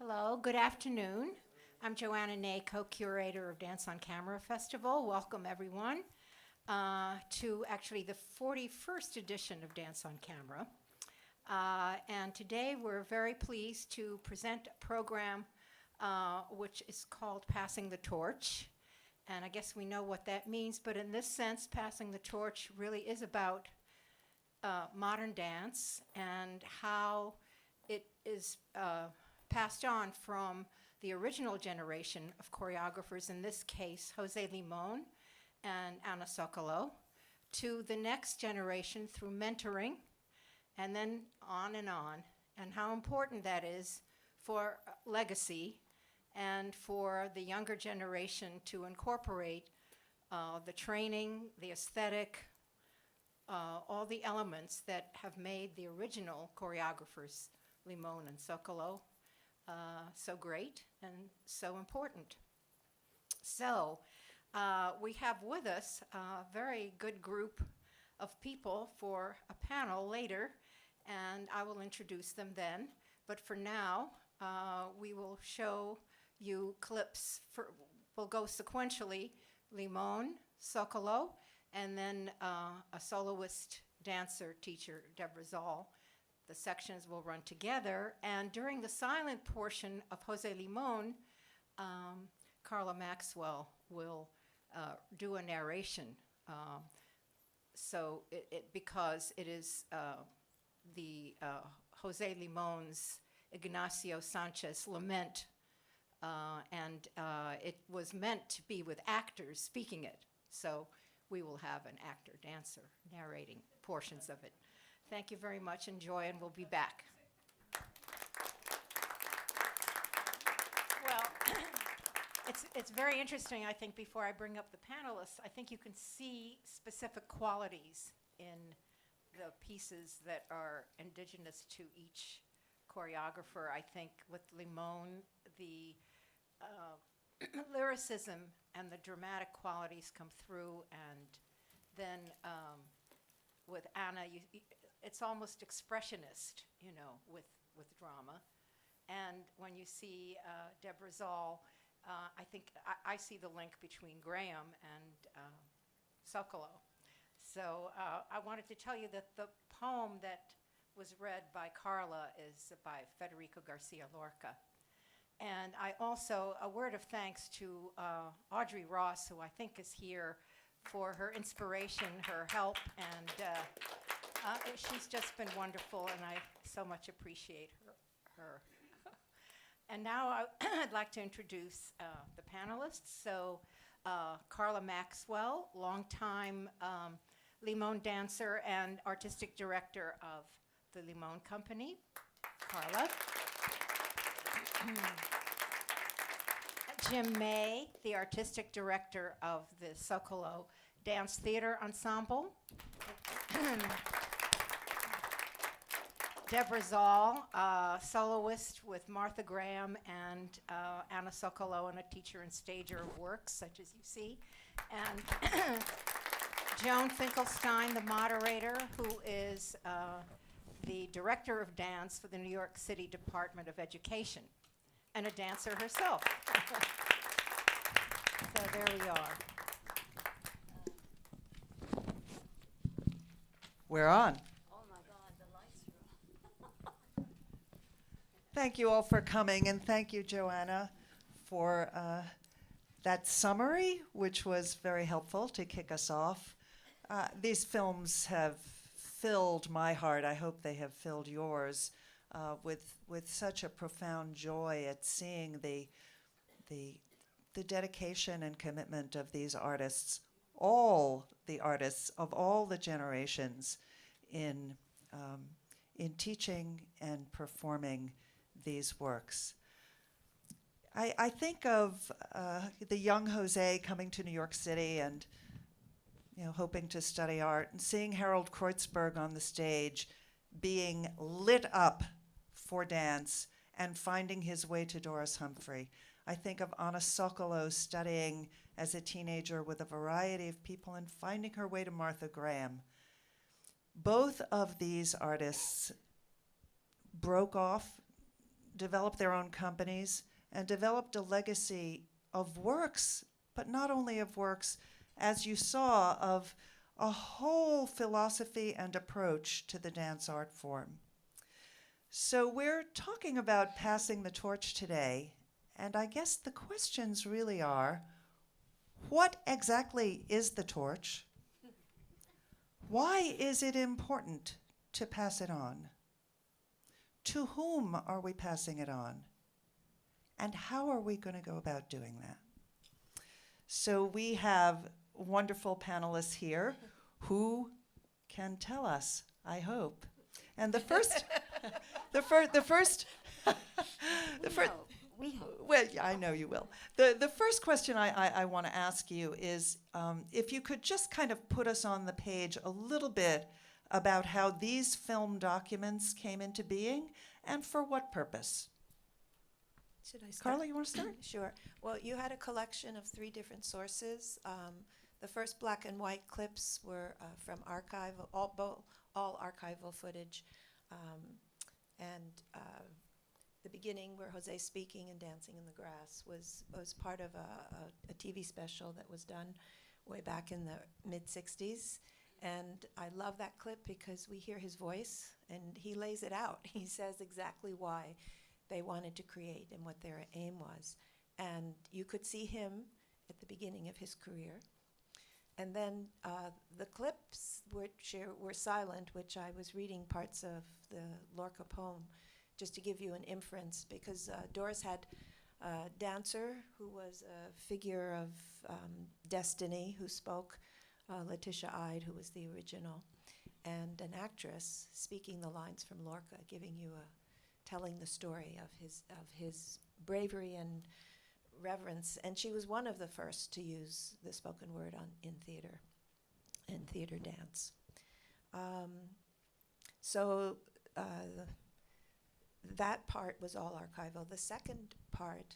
Hello, good afternoon. I'm Joanna Ney, co-curator of Dance on Camera Festival. Welcome everyone to actually the 41st edition of Dance on Camera. And today we're very pleased to present a program which is called Passing the Torch. And I guess we know what that means, but in this sense, passing the torch really is about modern dance and how it is passed on from the original generation of choreographers, in this case, Jose Limon and Anna Sokolow, to the next generation through mentoring, and then on, and how important that is for legacy and for the younger generation to incorporate the training, the aesthetic, all the elements that have made the original choreographers, Limon and Sokolow, so great and so important. So we have with us a very good group of people for a panel later, and I will introduce them then. But for now, we will show you clips. We'll go sequentially, Limon, Sokolow, and then a soloist dancer teacher, Deborah Zoll. The sections will run together, and during the silent portion of Jose Limon, Carla Maxwell will do a narration. Because it is the Jose Limon's Ignacio Sanchez lament, and it was meant to be with actors speaking it. So we will have an actor-dancer narrating portions of it. Thank you very much. Enjoy, and we'll be back. Well, it's very interesting, I think, before I bring up the panelists, I think you can see specific qualities in the pieces that are indigenous to each choreographer. I think with Limon, the lyricism and the dramatic qualities come through, and then with Anna, it's almost expressionist, you know, with drama. And when you see Deborah Zoll, I think I see the link between Graham and Sokolow. So I wanted to tell you that the poem that was read by Carla is by Federico Garcia Lorca. And I also, a word of thanks to Audrey Ross, who I think is here, for her inspiration, her help, and she's just been wonderful, and I so much appreciate her. And now I'd like to introduce the panelists. So Carla Maxwell, longtime Limon dancer and artistic director of the Limon Company. Carla. Jim May, the artistic director of the Sokolow Dance Theater Ensemble. Deborah Zoll, soloist with Martha Graham and Anna Sokolow, and a teacher and stager of works, such as you see. And Joan Finkelstein, the moderator, who is the director of dance for the New York City Department of Education, and a dancer herself. So there we are. We're on. Oh my God, the lights are on. Thank you all for coming, and thank you, Joanna, for that summary, which was very helpful to kick us off. These films have filled my heart. I hope they have filled yours with such a profound joy at seeing the dedication and commitment of these artists, all the artists of all the generations, in teaching and performing these works. I think of the young Jose coming to New York City and hoping to study art, and seeing Harold Kreutzberg on the stage being lit up for dance and finding his way to Doris Humphrey. I think of Anna Sokolow studying as a teenager with a variety of people and finding her way to Martha Graham. Both of these artists broke off developed their own companies, and developed a legacy of works, but not only of works, as you saw, of a whole philosophy and approach to the dance art form. So we're talking about passing the torch today, and I guess the questions really are, what exactly is the torch? Why is it important to pass it on? To whom are we passing it on? And how are we going to go about doing that? So we have wonderful panelists here who can tell us, I hope. And the first, the first, We hope. well, yeah, I know you will. The first question I want to ask you is if you could just kind of put us on the page a little bit about how these film documents came into being and for what purpose. Should I start? Carla, you want to start? Sure. Well, you had a collection of 3 different sources. The first black and white clips were from archival, all archival footage, and the beginning where Jose's speaking and dancing in the grass was part of a TV special that was done way back in the mid-'60s. And I love that clip because we hear his voice and he lays it out. He says exactly why they wanted to create and what their aim was. And you could see him at the beginning of his career. And then the clips which were silent, which I was reading parts of the Lorca poem, just to give you an inference, because Doris had a dancer who was a figure of destiny who spoke, Letitia Ide, who was the original, and an actress speaking the lines from Lorca, telling the story of his bravery and reverence. And she was one of the first to use the spoken word in theater and theater dance. So that part was all archival. The second part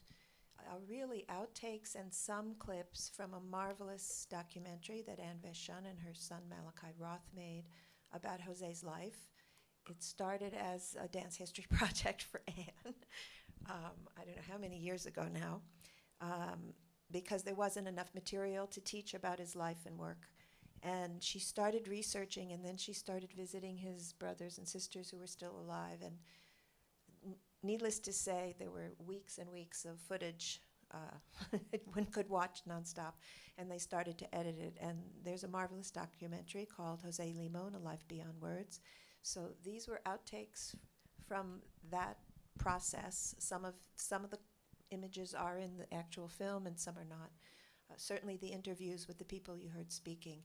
are really outtakes and some clips from a marvelous documentary that Anne Vachon and her son Malachi Roth made about Jose's life. It started as a dance history project for Anne. I don't know how many years ago now, because there wasn't enough material to teach about his life and work. And she started researching, and then she started visiting his brothers and sisters who were still alive. And needless to say, there were weeks and weeks of footage one could watch nonstop, and they started to edit it. And there's a marvelous documentary called Jose Limon, A Life Beyond Words. So these were outtakes from that process. Some of the images are in the actual film, and some are not. Certainly the interviews with the people you heard speaking.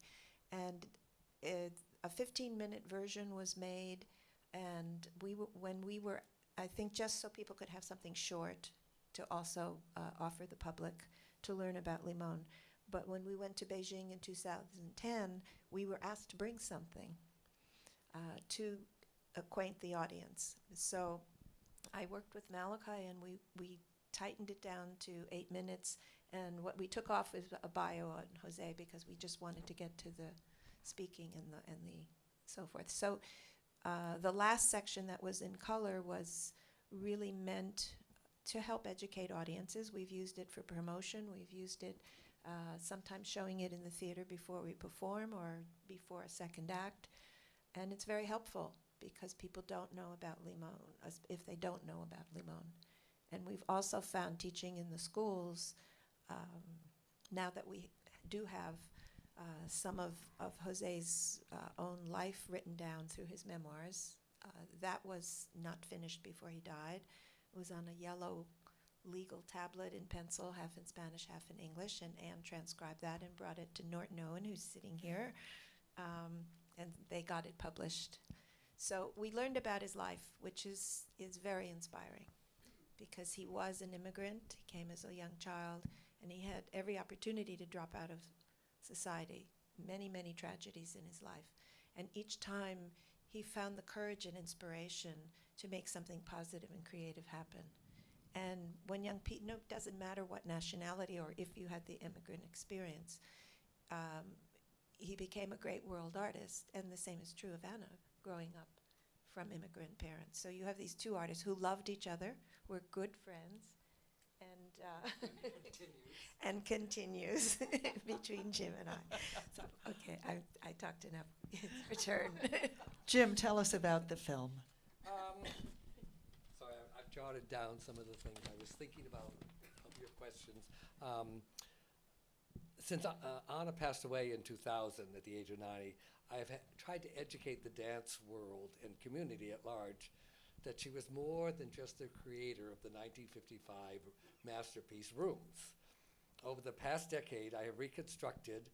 And a 15-minute version was made, and when we were, I think just so people could have something short to also offer the public to learn about Limon. But when we went to Beijing in 2010, we were asked to bring something to acquaint the audience. So I worked with Malachi, and we tightened it down to 8 minutes. And what we took off was a bio on Jose because we just wanted to get to the speaking and the so forth. So the last section that was in color was really meant to help educate audiences. We've used it for promotion. We've used it sometimes showing it in the theater before we perform or before a second act. And it's very helpful because people don't know about Limon, if they don't know about Limon. And we've also found teaching in the schools, now that we do have some of Jose's own life written down through his memoirs. That was not finished before he died. It was on a yellow legal tablet in pencil, half in Spanish, half in English, and Anne transcribed that and brought it to Norton Owen, who's sitting here, and they got it published. So we learned about his life, which is very inspiring, because he was an immigrant. He came as a young child, and he had every opportunity to drop out of society, many, many tragedies in his life. And each time he found the courage and inspiration to make something positive and creative happen. And when young people, it doesn't matter what nationality or if you had the immigrant experience, he became a great world artist. And the same is true of Anna, growing up from immigrant parents. So you have these two artists who loved each other, we're good friends, and continues between Jim and I. So, okay, I talked enough. It's your turn. Jim, tell us about the film. Sorry, I've jotted down some of the things I was thinking about of your questions. Since Anna passed away in 2000 at the age of 90, I have tried to educate the dance world and community at large that she was more than just the creator of the 1955 masterpiece Rooms. Over the past decade, I have reconstructed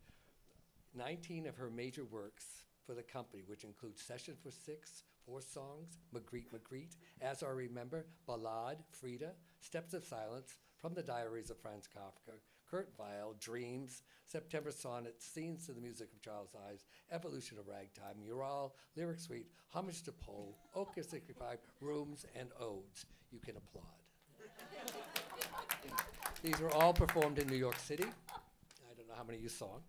19 of her major works for the company, which include Session for Six, 4 songs, Magritte, As I Remember, Ballade, Frida, Steps of Silence, From the Diaries of Franz Kafka, Kurt Weill, Dreams, September Sonnet, Scenes to the Music of Child's Eyes, Evolution of Ragtime, Mural, Lyric Suite, Homage to Poe, Opus 65, Rooms, and Odes. You can applaud. These were all performed in New York City. I don't know how many you saw.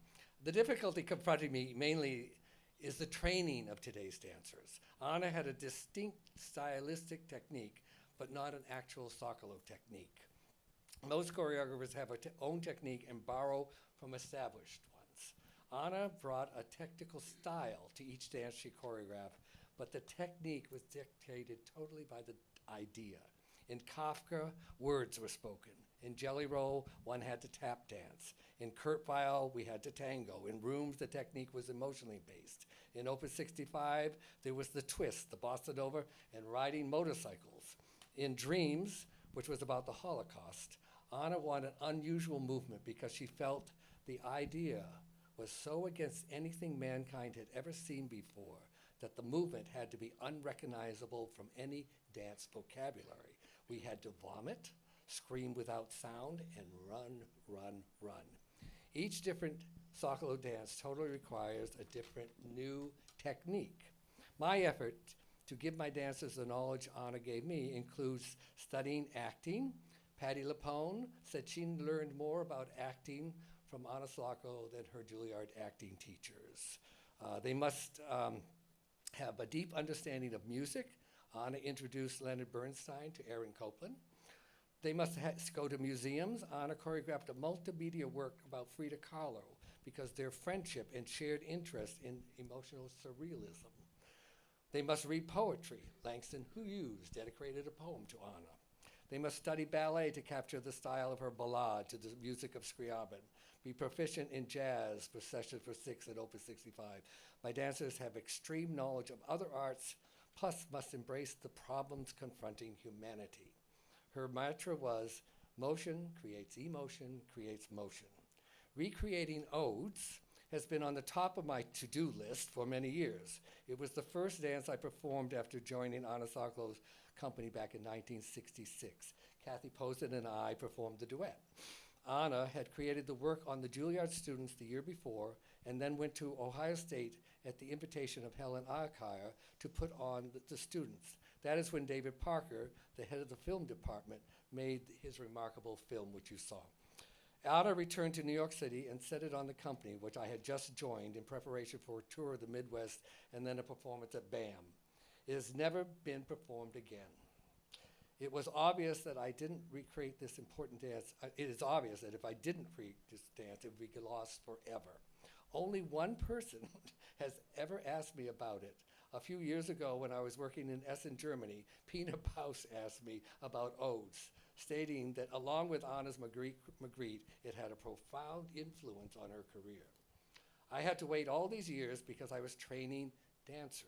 The difficulty confronting me mainly is the training of today's dancers. Anna had a distinct stylistic technique, but not an actual Sokolow technique. Most choreographers have their own technique and borrow from established ones. Anna brought a technical style to each dance she choreographed, but the technique was dictated totally by the idea. In Kafka, words were spoken. In Jelly Roll, one had to tap dance. In Kurt Weill, we had to tango. In Rooms, the technique was emotionally based. In Opus 65, there was the twist, the bossa nova, and riding motorcycles. In Dreams, which was about the Holocaust, Anna wanted an unusual movement because she felt the idea was so against anything mankind had ever seen before that the movement had to be unrecognizable from any dance vocabulary. We had to vomit, scream without sound, and run, run, run. Each different Sokolow dance totally requires a different new technique. My effort to give my dancers the knowledge Anna gave me includes studying acting. Patti LuPone said she learned more about acting from Anna Sokolow than her Juilliard acting teachers. They must have a deep understanding of music. Anna introduced Leonard Bernstein to Aaron Copland. They must go to museums. Anna choreographed a multimedia work about Frida Kahlo because their friendship and shared interest in emotional surrealism. They must read poetry. Langston Hughes dedicated a poem to Anna. They must study ballet to capture the style of her ballade to the music of Scriabin. Be proficient in jazz for Session for Six at Opus 65. My dancers have extreme knowledge of other arts, plus must embrace the problems confronting humanity. Her mantra was, motion creates emotion, creates motion. Recreating odes has been on the top of my to-do list for many years. It was the first dance I performed after joining Anna Sokolow's company back in 1966. Kathy Posen and I performed the duet. Anna had created the work on the Juilliard students the year before and then went to Ohio State at the invitation of Helen Ayakaya to put on the students. That is when David Parker, the head of the film department, made his remarkable film, which you saw. Anna returned to New York City and set it on the company, which I had just joined in preparation for a tour of the Midwest and then a performance at BAM. It has never been performed again. It was obvious that I didn't recreate this important dance. It is obvious that if I didn't create this dance, it would be lost forever. Only one person has ever asked me about it. A few years ago, when I was working in Essen, Germany, Pina Bausch asked me about odes, stating that along with Anna's Magritte, it had a profound influence on her career. I had to wait all these years because I was training dancers.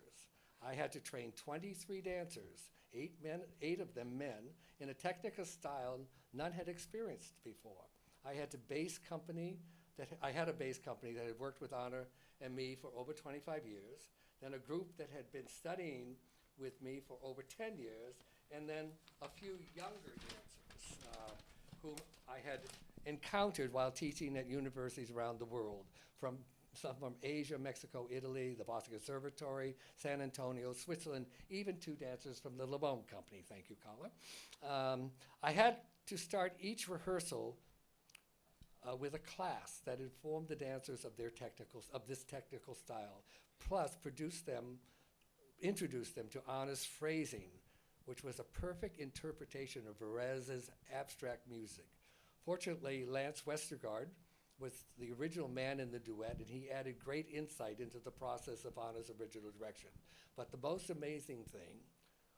I had to train 23 dancers, 8 of them men, in a technical style none had experienced before. I had a bass company that had worked with Anna and me for over 25 years, then a group that had been studying with me for over 10 years, and then a few younger dancers whom I had encountered while teaching at universities around the world, some from Asia, Mexico, Italy, the Boston Conservatory, San Antonio, Switzerland, even 2 dancers from the Limon company. Thank you, Carla. I had to start each rehearsal with a class that informed the dancers of this technical style, plus introduce them to Anna's phrasing, which was a perfect interpretation of Varèse's abstract music. Fortunately, Lance Westergaard was the original man in the duet, and he added great insight into the process of Anna's original direction. But the most amazing thing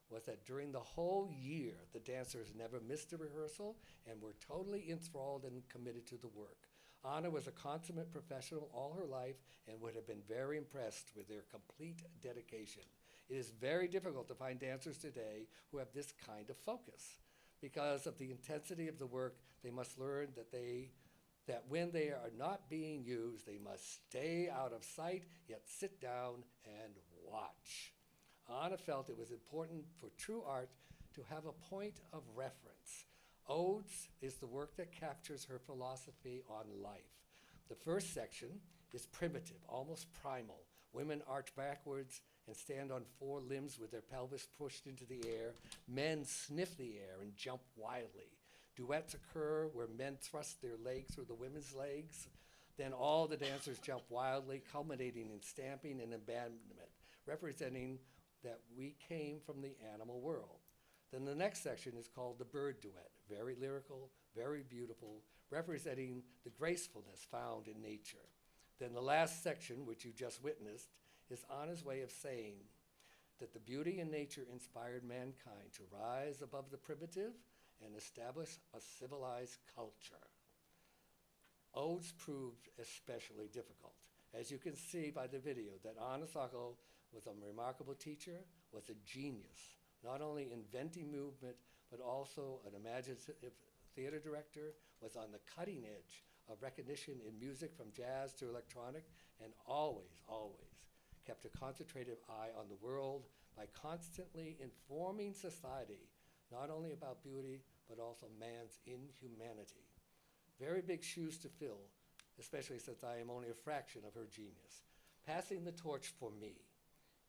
was that during the whole year, the dancers never missed a rehearsal and were totally enthralled and committed to the work. Anna was a consummate professional all her life and would have been very impressed with their complete dedication. It is very difficult to find dancers today who have this kind of focus. Because of the intensity of the work, they must learn that when they are not being used, they must stay out of sight, yet sit down and watch. Anna felt it was important for true art to have a point of reference. Odes is the work that captures her philosophy on life. The first section is primitive, almost primal. Women arch backwards and stand on four limbs with their pelvis pushed into the air. Men sniff the air and jump wildly. Duets occur where men thrust their legs through the women's legs. Then all the dancers jump wildly, culminating in stamping and abandonment, representing that we came from the animal world. Then the next section is called the bird duet, very lyrical, very beautiful, representing the gracefulness found in nature. Then the last section, which you just witnessed, is Anna's way of saying that the beauty in nature inspired mankind to rise above the primitive and establish a civilized culture. Odes proved especially difficult. As you can see by the video, that Anna Sokolow was a remarkable teacher, was a genius, not only inventing movement, but also an imaginative theater director, was on the cutting edge of recognition in music from jazz to electronic, and always, always kept a concentrated eye on the world by constantly informing society, not only about beauty, but also man's inhumanity. Very big shoes to fill, especially since I am only a fraction of her genius. Passing the torch for me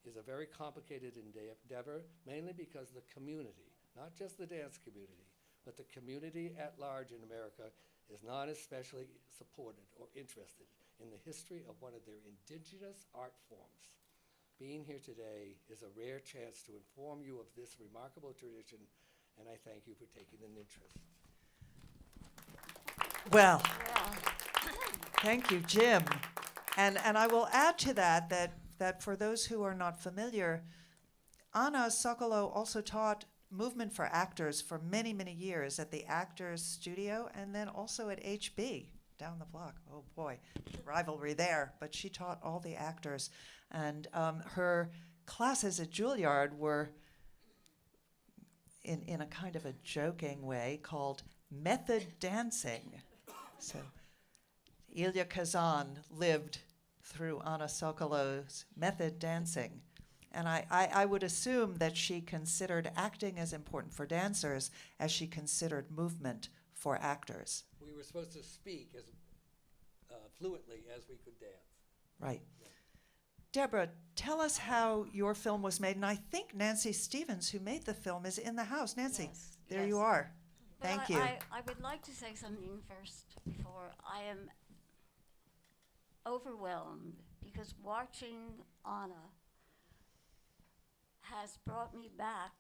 is a very complicated endeavor, mainly because the community, not just the dance community, but the community at large in America is not especially supported or interested in the history of one of their indigenous art forms. Being here today is a rare chance to inform you of this remarkable tradition, and I thank you for taking an interest. Well, thank you, Jim. And I will add to that for those who are not familiar, Anna Sokolow also taught movement for actors for many, many years at the Actors Studio and then also at HB down the block. Oh boy, rivalry there. But she taught all the actors. And her classes at Juilliard were in a kind of a joking way called method dancing. So Ilya Kazan lived through Anna Sokolow's method dancing. And I would assume that she considered acting as important for dancers as she considered movement for actors. We were supposed to speak as fluently as we could dance. Right. Deborah, tell us how your film was made. And I think Nancy Stevens, who made the film, is in the house. Nancy, Yes, there yes. you are. But Thank you. I would like to say something first before. I am overwhelmed because watching Anna has brought me back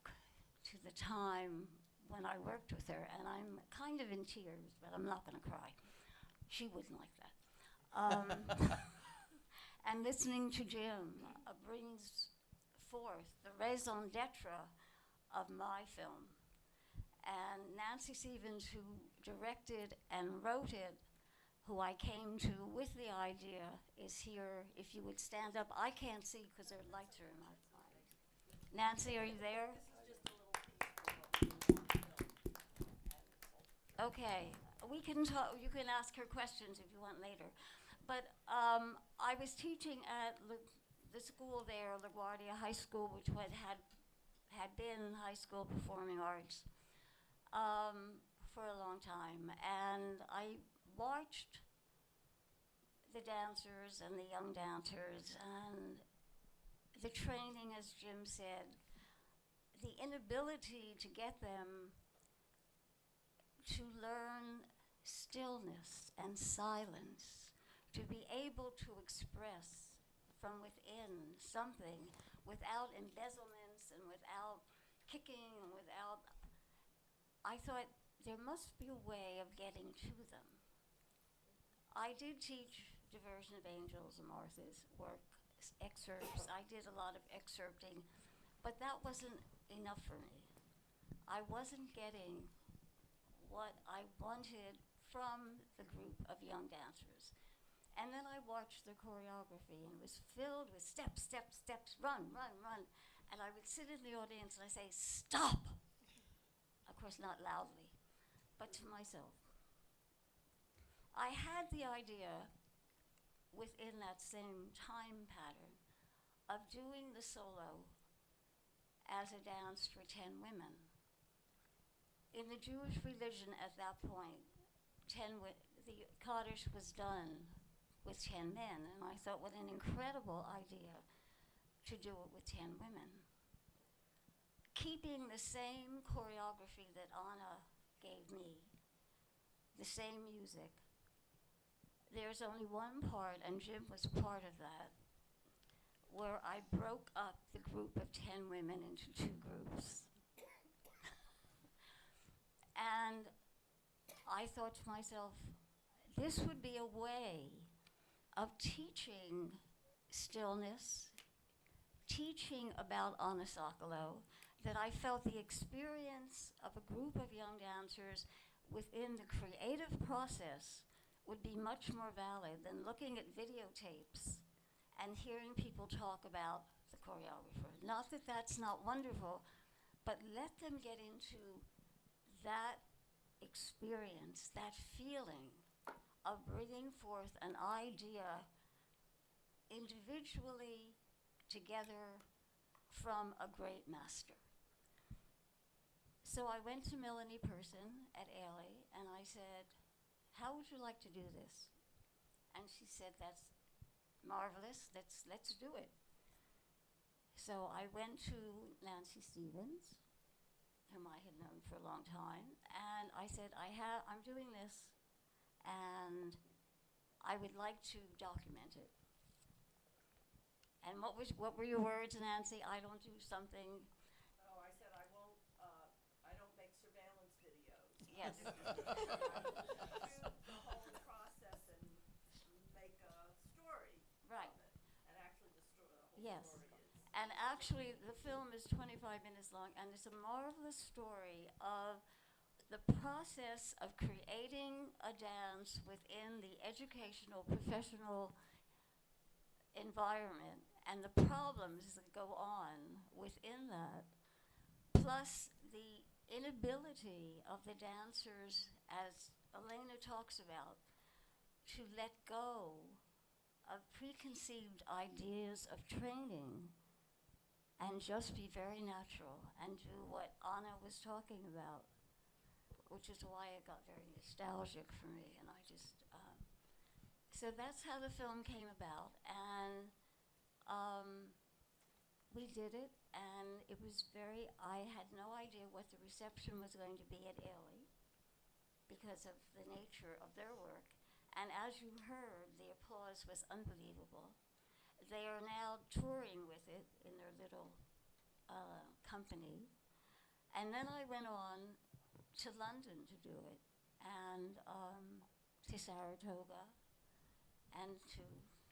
to the time when I worked with her, and I'm kind of in tears, but I'm not going to cry. She wouldn't like that. And listening to Jim brings forth the raison d'etre of my film. And Nancy Stevens, who directed and wrote it, who I came to with the idea, is here. If you would stand up. I can't see because there are lights are in my eyes. Nancy, are you there? Okay, we can talk. You can ask her questions if you want later. But I was teaching at the school there, LaGuardia High School, which had been high school performing arts for a long time. And I watched the dancers and the young dancers and the training, as Jim said, the inability to get them to learn stillness and silence, to be able to express from within something without embezzlements and without kicking and without, I thought there must be a way of getting to them. I did teach Diversion of Angels and Martha's work, excerpts. I did a lot of excerpting, but that wasn't enough for me. I wasn't getting what I wanted from the group of young dancers. And then I watched their choreography, and it was filled with steps, steps, steps, run, run, run. And I would sit in the audience and I say, stop! Of course, not loudly, but to myself. I had the idea within that same time pattern of doing the solo as a dance for 10 women. In the Jewish religion at that point, the Kaddish was done with 10 men, and I thought, what an incredible idea to do it with 10 women. Keeping the same choreography that Anna gave me, the same music. There's only one part, and Jim was part of that, where I broke up the group of 10 women into 2 groups. And I thought to myself, this would be a way of teaching stillness, teaching about Anna Sokolow, that I felt the experience of a group of young dancers within the creative process would be much more valid than looking at videotapes and hearing people talk about the choreographer. Not that that's not wonderful, but let them get into that experience, that feeling of bringing forth an idea individually together from a great master. So I went to Melanie Person at Ailey and I said, how would you like to do this? And she said, that's marvelous, let's do it. So I went to Nancy Stevens, whom I had known for a long time, and I said, I'm doing this, and I would like to document it. And what were your words, Nancy? I don't do something. Oh, I said I don't make surveillance videos. Yes. Do the whole process and make a story Right. of it. And actually the whole Yes. story is. And actually, the film is 25 minutes long, and it's a marvelous story of the process of creating a dance within the educational, professional environment and the problems that go on within that, plus the inability of the dancers, as Elena talks about, to let go of preconceived ideas of training and just be very natural and do what Anna was talking about, which is why it got very nostalgic for me. And I just, so that's how the film came about. And we did it, and it was I had no idea what the reception was going to be at Ailey because of the nature of their work. And as you heard, the applause was unbelievable. They are now touring with it in their little company. And then I went on to London to do it, and to Saratoga, and to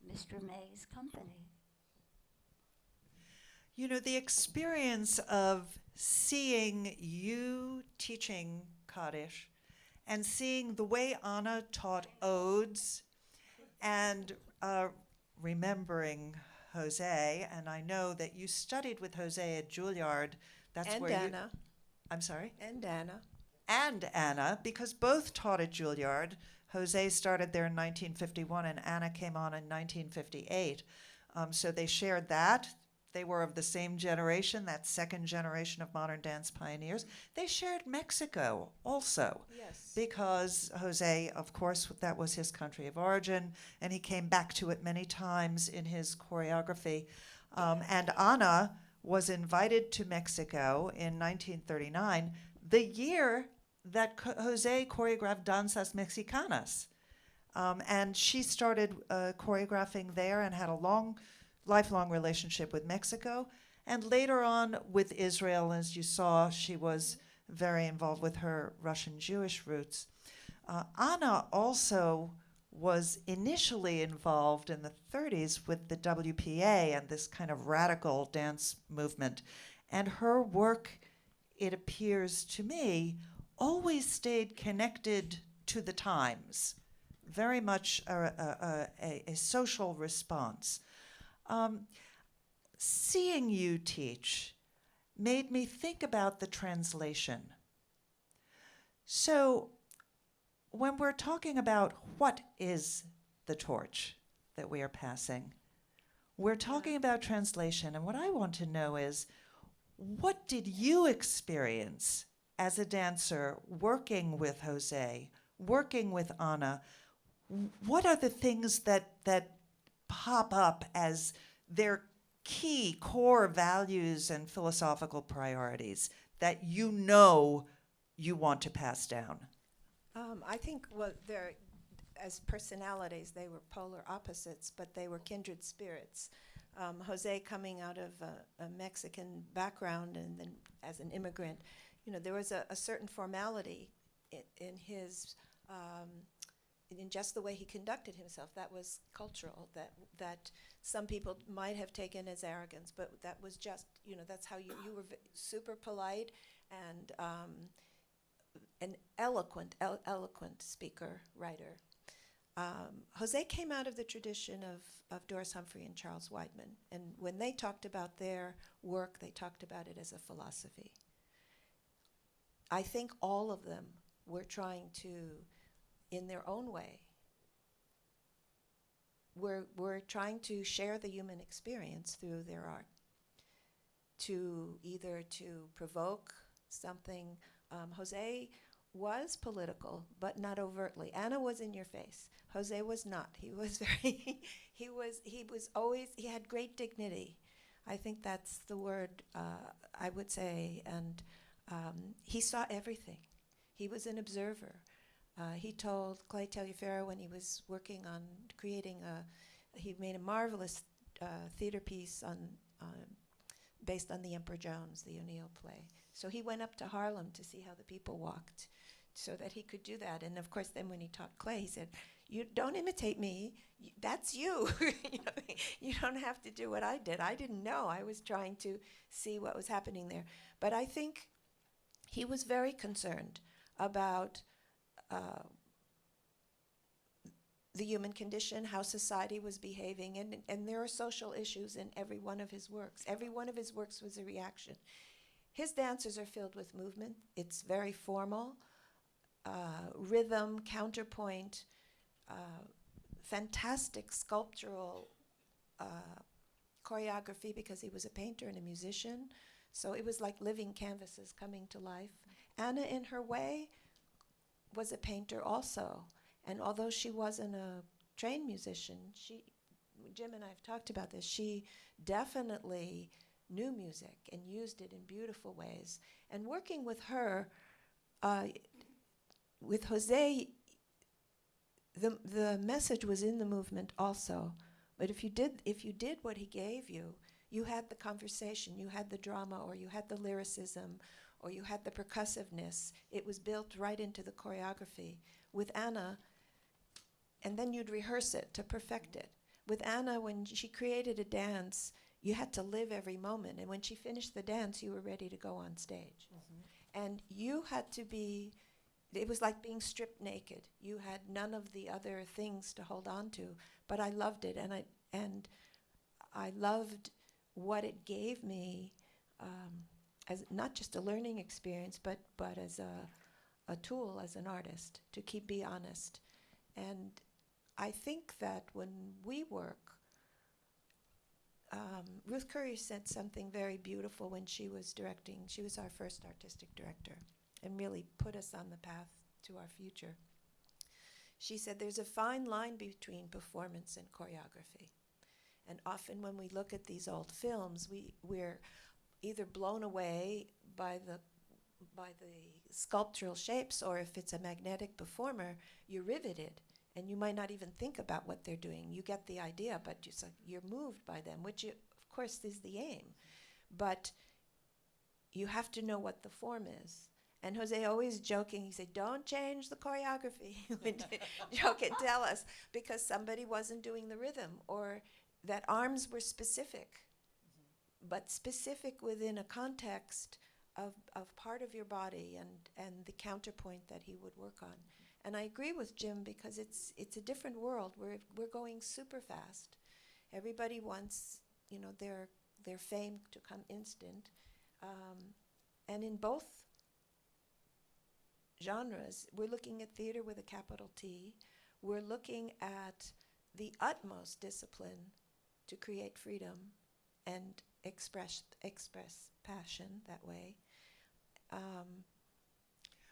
Mr. May's company. You know, the experience of seeing you teaching Kaddish and seeing the way Anna taught odes and remembering Jose, and I know that you studied with Jose at Juilliard. That's And where Anna. I'm sorry? And Anna. And Anna, because both taught at Juilliard. Jose started there in 1951 and Anna came on in 1958. So they shared that. They were of the same generation, that second generation of modern dance pioneers. They shared Mexico also. Yes. Because Jose, of course, that was his country of origin, and he came back to it many times in his choreography. And Ana was invited to Mexico in 1939, the year that Jose choreographed Danzas Mexicanas. And she started choreographing there and had a lifelong relationship with Mexico. And later on with Israel, as you saw, she was very involved with her Russian Jewish roots. Anna also was initially involved in the 30s with the WPA and this kind of radical dance movement. And her work, it appears to me, always stayed connected to the times, very much a social response. Seeing you teach made me think about the translation. So, when we're talking about what is the torch that we are passing, we're talking about translation, and what I want to know is, what did you experience as a dancer working with Jose, working with Anna? What are the things that pop up as their key core values and philosophical priorities that you know you want to pass down? I think, well, as personalities, they were polar opposites, but they were kindred spirits. Jose, coming out of a Mexican background and then as an immigrant, there was a certain formality in his, in just the way he conducted himself. That was cultural, that some people might have taken as arrogance, but that was just, that's how you were super polite and an eloquent speaker, writer. Jose came out of the tradition of Doris Humphrey and Charles Weidman, and when they talked about their work, they talked about it as a philosophy. I think all of them were trying to, in their own way, were trying to share the human experience through their art, to either to provoke something. Jose was political, but not overtly. Anna was in your face. Jose was not. He was very, he had great dignity. I think that's the word I would say. And he saw everything. He was an observer. He told Clay Taliaferro when he was working on creating he made a marvelous theater piece based on the Emperor Jones, the O'Neill play. So he went up to Harlem to see how the people walked so that he could do that. And of course, then when he taught Clay, he said, "You don't imitate me, that's you." You don't have to do what I did. I didn't know. I was trying to see what was happening there. But I think he was very concerned about the human condition, how society was behaving, and there are social issues in every one of his works. Every one of his works was a reaction. His dances are filled with movement. It's very formal, rhythm, counterpoint, fantastic sculptural choreography, because he was a painter and a musician. So it was like living canvases coming to life. Anna, in her way, was a painter also. And although she wasn't a trained musician, Jim and I have talked about this, she definitely knew music and used it in beautiful ways. And working with her, with Jose, the message was in the movement also. But if you did what he gave you, you had the conversation, you had the drama, or you had the lyricism, or you had the percussiveness. It was built right into the choreography. With Anna, and then you'd rehearse it to perfect it. With Anna, when she created a dance, you had to live every moment. And when she finished the dance, you were ready to go on stage. Mm-hmm. And you had to be, it was like being stripped naked. You had none of the other things to hold on to. But I loved it, and I loved what it gave me as not just a learning experience, but as a tool as an artist to be honest. And I think that when we work, Ruth Curry said something very beautiful when she was directing. She was our first artistic director and really put us on the path to our future. She said there's a fine line between performance and choreography. And often when we look at these old films, we're either blown away by the sculptural shapes, or if it's a magnetic performer, you're riveted. And you might not even think about what they're doing. You get the idea, but you're moved by them, which, of course, is the aim. but you have to know what the form is. And Jose always joking, he said, don't change the choreography. He would joke and tell us, because somebody wasn't doing the rhythm, or that arms were specific, but specific within a context of part of your body and the counterpoint that he would work on. And I agree with Jim, because it's a different world. We're going super fast. Everybody wants, their fame to come instant. And in both genres, we're looking at theater with a capital T. We're looking at the utmost discipline to create freedom and express passion that way.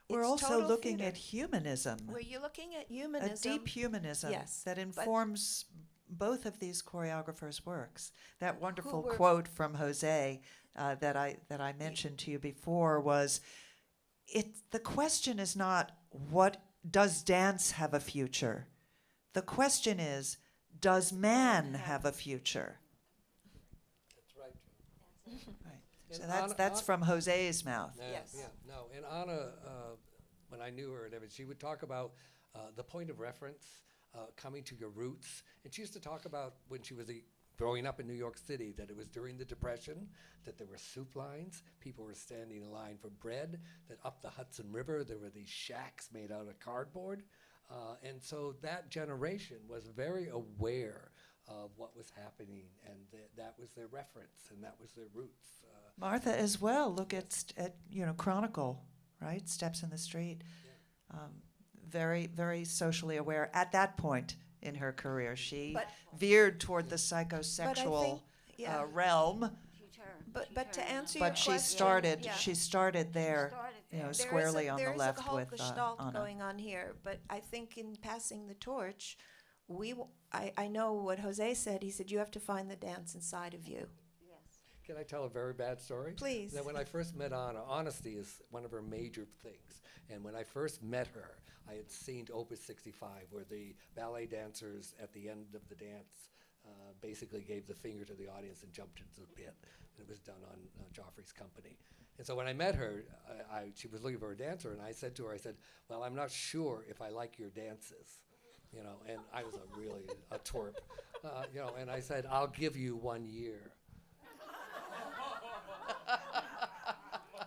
We're It's also total looking theater. at humanism, You're looking at a humanism. deep humanism Yes, that but- informs both of these choreographers' works. That wonderful were- quote from Jose that I mentioned to you before was, the question is not, what does dance have a future? The question is, does man have a future? That's right, Joan. Right. And So Anna- that's from Jose's mouth. Yes. Yeah, no. And Anna, when I knew her and everything, she would talk about the point of reference, coming to your roots. And she used to talk about when she was growing up in New York City, that it was during the Depression, that there were soup lines. People were standing in line for bread, that up the Hudson River, there were these shacks made out of cardboard. And so that generation was very aware of what was happening, and that was their reference, and that was their roots. Martha as well. Look at Chronicle, right? Steps in the Street. Very, very socially aware at that point in her career. She But- veered toward the psychosexual yeah. Realm, She turned. But to turned. answer your but she question, started. yeah. She started there, Started there. There squarely on the left there is a whole with gestalt Anna. going on here, but I think in passing the torch, I know what Jose said. He said, you have to find the dance inside of you. Yes. Can I tell a very bad story? Please. That when I first met Anna, honesty is one of her major things. And when I first met her, I had seen Opus 65, where the ballet dancers at the end of the dance basically gave the finger to the audience and jumped into the pit. And it was done on Joffrey's company. And so when I met her, she was looking for a dancer, and I said to her, well, I'm not sure if I like your dances. And I was a twerp, and I said, I'll give you 1 year.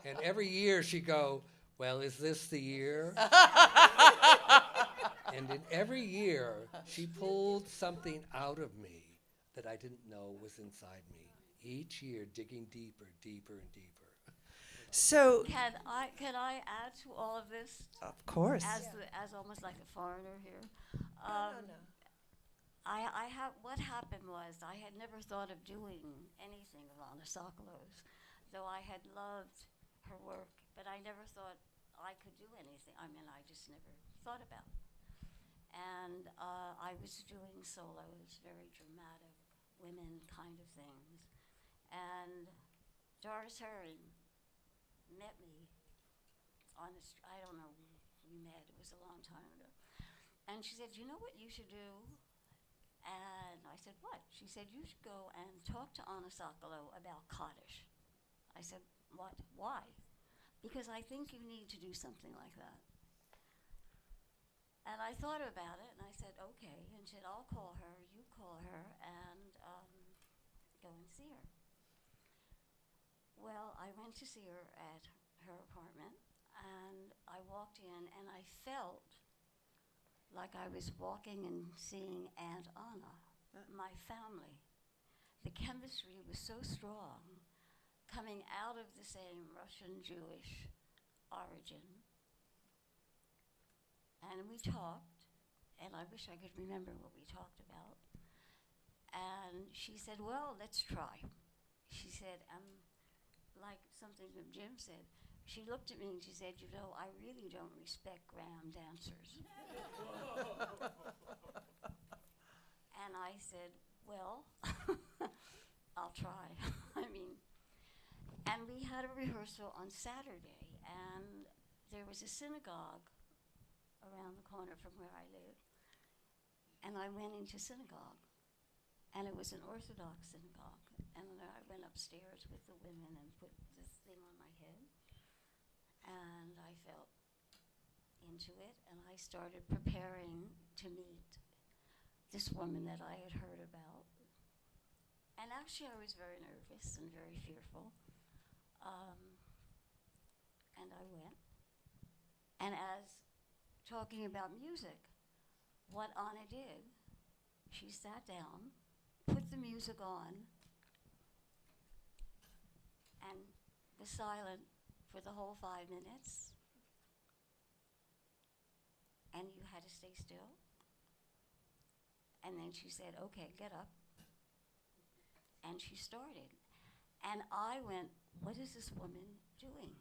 And every year she'd go, well, is this the year? And in every year, she pulled something out of me that I didn't know was inside me. Each year, digging deeper, deeper, and deeper. So, Can I add to all of this of course. as almost like a foreigner here? No. What happened was I had never thought of doing anything of Anna Sokolow's, though I had loved her work, but I never thought I could do anything. I mean, I just never thought about it. And I was doing solos, very dramatic, women kind of things. And Doris Herring met me on the I don't know, we met, it was a long time ago. And she said, you know what you should do? And I said, what? She said, you should go and talk to Anna Sokolow about Kaddish. I said, what? Why? Because I think you need to do something like that. And I thought about it, and I said, okay. And she said, I'll call her, you call her, and go and see her. Well, I went to see her at her apartment, and I walked in, and I felt like I was walking and seeing Aunt Anna, my family. The chemistry was so strong, coming out of the same Russian-Jewish origin. And we talked, and I wish I could remember what we talked about. And she said, well, let's try. She said, like something that Jim said, she looked at me and she said, you know, I really don't respect Graham dancers. And I said, well, I'll try. And we had a rehearsal on Saturday, and there was a synagogue around the corner from where I live. And I went into synagogue, and it was an Orthodox synagogue. And then I went upstairs with the women and put this thing on my head. And I felt into it, and I started preparing to meet this woman that I had heard about. And actually, I was very nervous and very fearful. And I went. And as talking about music, what Anna did, she sat down, put the music on, and was silent for the whole 5 minutes. And you had to stay still. And then she said, okay, get up. And she started. And I went, what is this woman doing?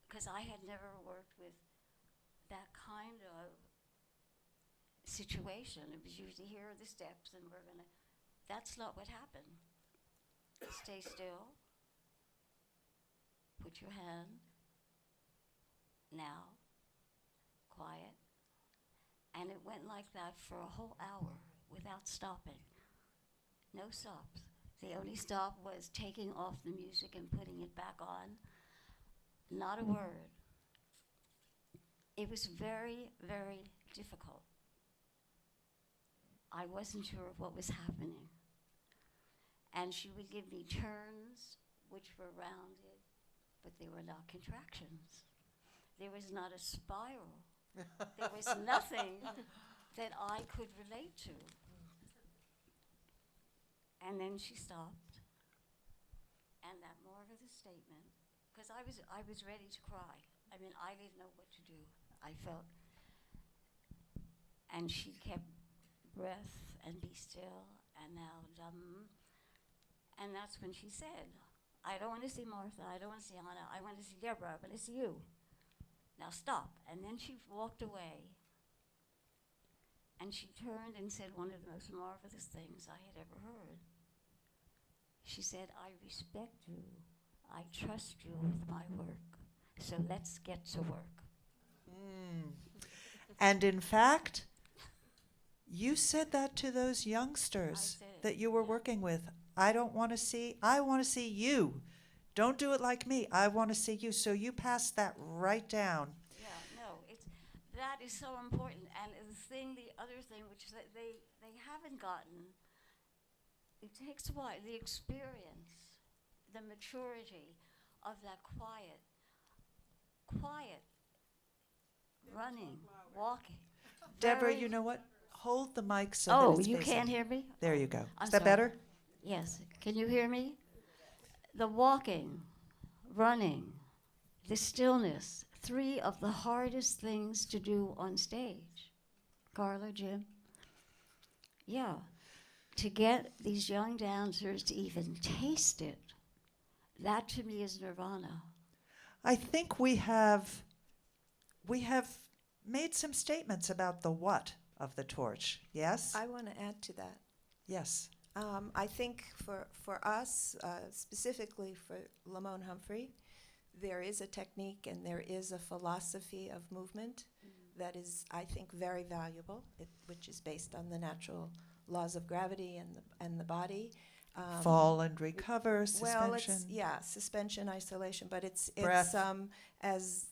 Because I had never worked with that kind of situation. It was usually, here are the steps, and we're going to, that's not what happened. Stay still. Put your hand. Now. Quiet. And it went like that for a whole hour without stopping. No stops. The only stop was taking off the music and putting it back on. Not a word. It was very, very difficult. I wasn't sure of what was happening. And she would give me turns, which were rounded, but they were not contractions. There was not a spiral. There was nothing that I could relate to. And then she stopped. And that marvelous statement, because I was ready to cry. I mean, I didn't know what to do. I felt, and she kept breath and be still, and now and that's when she said, I don't want to see Martha, I don't want to see Anna, I want to see Deborah, I want to see you. Now stop. And then she walked away, and she turned and said one of the most marvelous things I had ever heard. She said, I respect you, I trust you with my work, so let's get to work. And in fact, you said that to those youngsters I said it, that you were yeah. working with. I want to see you. Don't do it like me. I want to see you. So you passed that right down. Yeah, no, that is so important. And the other thing, which is that they haven't gotten, it takes a while, the experience, the maturity of that quiet, running, walking. Deborah, Very- you know what? Hold the mic so Oh, that it's you facing can't hear me? There you go. I'm Is that sorry. better? Yes. Can you hear me? The walking, running, the stillness, 3 of the hardest things to do on stage. Carla, Jim? Yeah. To get these young dancers to even taste it, that to me is nirvana. I think we have made some statements about the what of the torch. Yes? I want to add to that. Yes. I think for us, specifically for Limon Humphrey, there is a technique and there is a philosophy of movement that is, I think, very valuable, which is based on the natural laws of gravity and the body. Fall and recover, suspension. Well, it's suspension, isolation, but it's Breath. as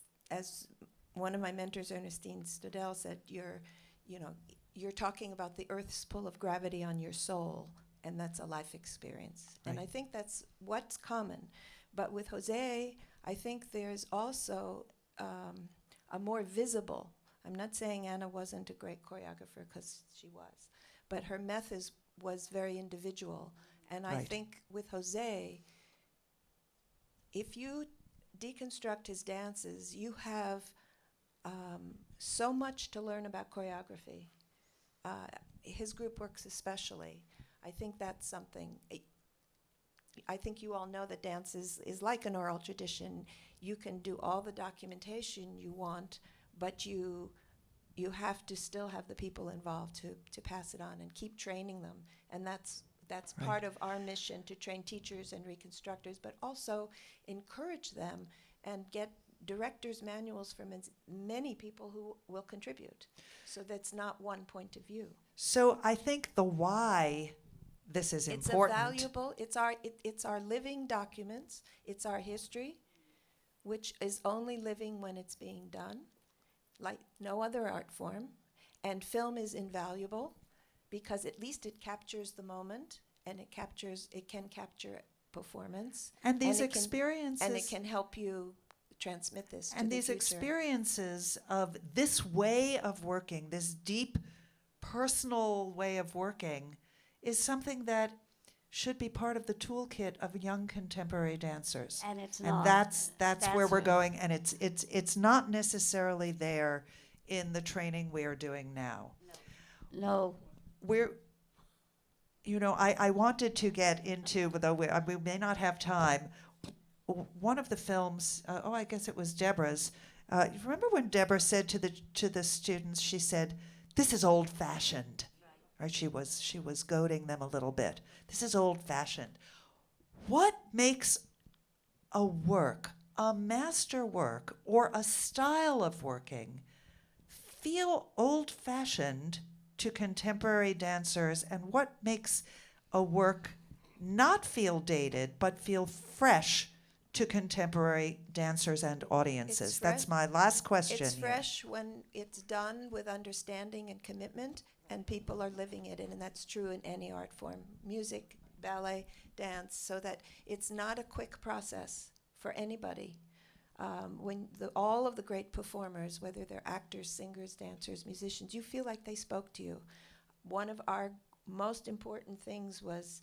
one of my mentors, Ernestine Studel, said, you're talking about the Earth's pull of gravity on your soul, and that's a life experience. Right. And I think that's what's common. But with Jose, I think there's also a more visible. I'm not saying Anna wasn't a great choreographer, because she was, but her method was very individual. And I Right. think with Jose, if you deconstruct his dances, you have so much to learn about choreography. His group works especially. I think that's something. I think you all know that dance is like an oral tradition. You can do all the documentation you want, but you have to still have the people involved to pass it on and keep training them. And that's Right. part of our mission, to train teachers and reconstructors, but also encourage them and get directors' manuals from as many people who will contribute. So that's not one point of view. So I think the why this is It's important. a valuable, it's our living documents, it's our history, which is only living when it's being done, like no other art form. And film is invaluable because at least it captures the moment, and it can capture performance. And these it can- experiences. and it can help you transmit this to And the these future. experiences of this way of working, this deep personal way of working, is something that should be part of the toolkit of young contemporary dancers. And it's And not. that's where we're what- going, and it's not necessarily there in the training we are doing now. No. I wanted to get into, though we may not have time, one of the films, I guess it was Deborah's. You remember when Deborah said to the students, she said, "This is old-fashioned," right? She was goading them a little bit. This is old-fashioned. What makes a work, a master work, or a style of working feel old-fashioned to contemporary dancers, and what makes a work not feel dated but feel fresh to contemporary dancers and audiences? It's That's fresh. my last question. It's here. fresh when it's done with understanding and commitment, and people are living it, and that's true in any art form, music, ballet, dance, so that it's not a quick process for anybody. When all of the great performers, whether they're actors, singers, dancers, musicians, you feel like they spoke to you. One of our most important things was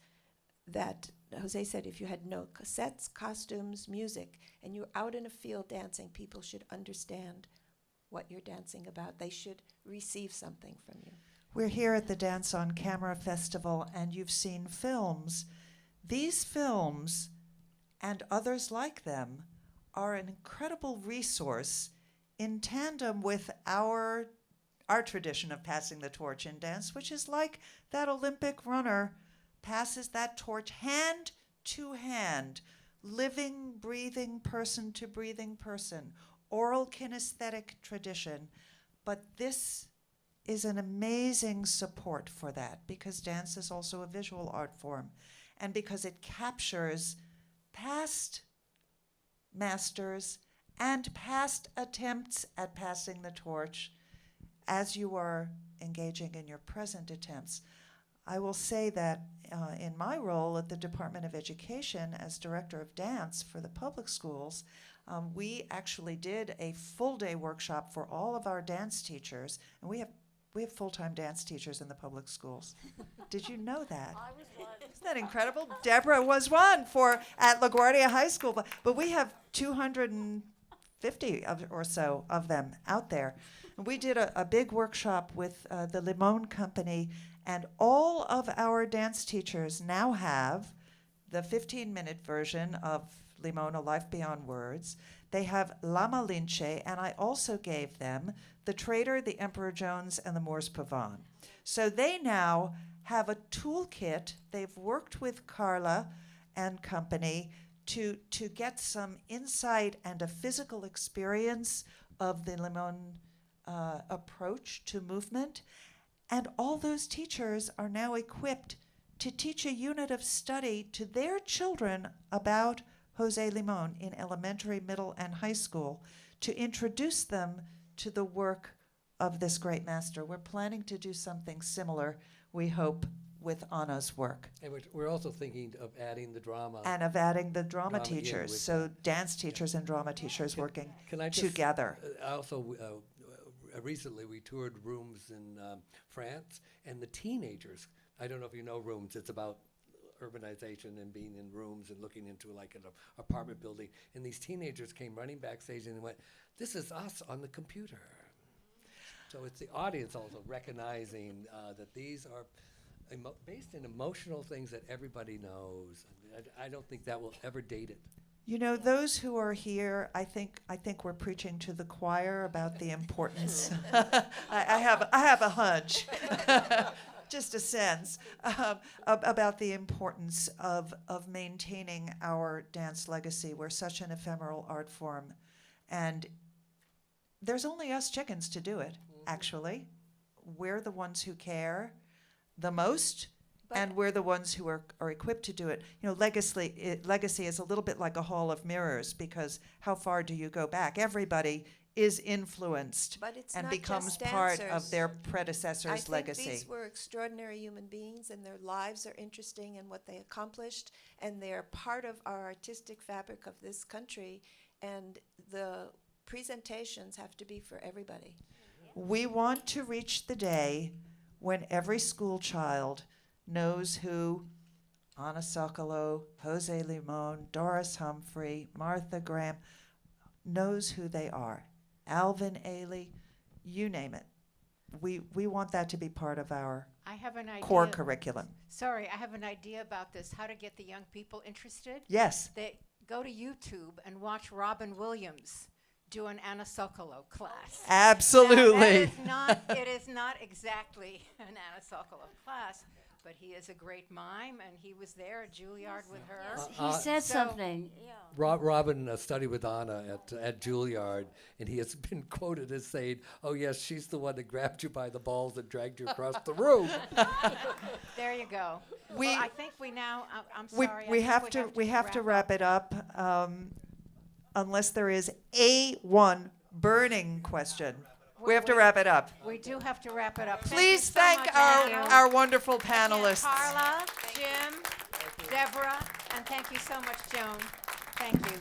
that Jose said if you had no cassettes, costumes, music, and you're out in a field dancing, people should understand what you're dancing about. They should receive something from you. We're here at the Dance on Camera Festival, and you've seen films. These films and others like them are an incredible resource in tandem with our tradition of passing the torch in dance, which is like that Olympic runner passes that torch hand to hand, living, breathing person to breathing person, oral kinesthetic tradition. But this is an amazing support for that, because dance is also a visual art form, and because it captures past masters and past attempts at passing the torch as you are engaging in your present attempts. I will say that in my role at the Department of Education as Director of Dance for the public schools, we actually did a full-day workshop for all of our dance teachers, and we have full-time dance teachers in the public schools. Did you know that? I was one. Isn't that incredible? Deborah was one at LaGuardia High School, but we have 250 or so of them out there. And we did a big workshop with the Limon company, and all of our dance teachers now have the 15-minute version of Limon, A Life Beyond Words. They have La Malinche, and I also gave them The Traitor, The Emperor Jones, and The Moor's Pavane. So they now have a toolkit. They've worked with Carla and company to get some insight and a physical experience of the Limon approach to movement. And all those teachers are now equipped to teach a unit of study to their children about Jose Limon in elementary, middle, and high school, to introduce them to the work of this great master. We're planning to do something similar, we hope, with Anna's work, And we're also thinking of adding the drama. and of adding the drama Drama in teachers, with so dance teachers and drama teachers working Can I just, together. Recently we toured rooms in France, and the teenagers, I don't know if you know rooms, it's about urbanization and being in rooms and looking into like an apartment building, and these teenagers came running backstage and went, "This is us on the computer." So it's the audience also recognizing that these are based in emotional things that everybody knows. I don't think that will ever date it. You know, those who are here, I think we're preaching to the choir about the importance. I have a hunch, just a sense, about the importance of maintaining our dance legacy. We're such an ephemeral art form, and there's only us chickens to do it. Actually, we're the ones who care the most, and we're the ones who are equipped to do it. You know, legacy is a little bit like a hall of mirrors, because how far do you go back? Everybody is influenced But it's and not becomes just part dancers. of their I predecessor's think legacy. these were extraordinary human beings, and their lives are interesting in what they accomplished, and they're part of our artistic fabric of this country, and the presentations have to be for everybody. We want to reach the day when every school child knows who Anna Sokolow, Jose Limon, Doris Humphrey, Martha Graham, knows who they are. Alvin Ailey, you name it. We want that to be part of our I have an idea. core curriculum. Sorry, I have an idea about this, how to get the young people interested. Yes. They go to YouTube and watch Robin Williams do an Anna Sokolow class. Absolutely. Now, it is not exactly an Anna Sokolow class, but he is a great mime, and he was there at Juilliard with her. Yes, he said so- something. Yeah. Robin studied with Anna at Juilliard, and he has been quoted as saying, "Oh yes, she's the one that grabbed you by the balls and dragged you across the room." There you go. We- Well, I think we now. I'm We, sorry. I we think have to wrap it up, unless there is one burning question. We have to wrap it up. We do have to wrap it up. Please thank you so thank much, Andrew. our wonderful Thank you, panelists. Carla, Jim, Deborah, and thank you so much, Joan. Thank you.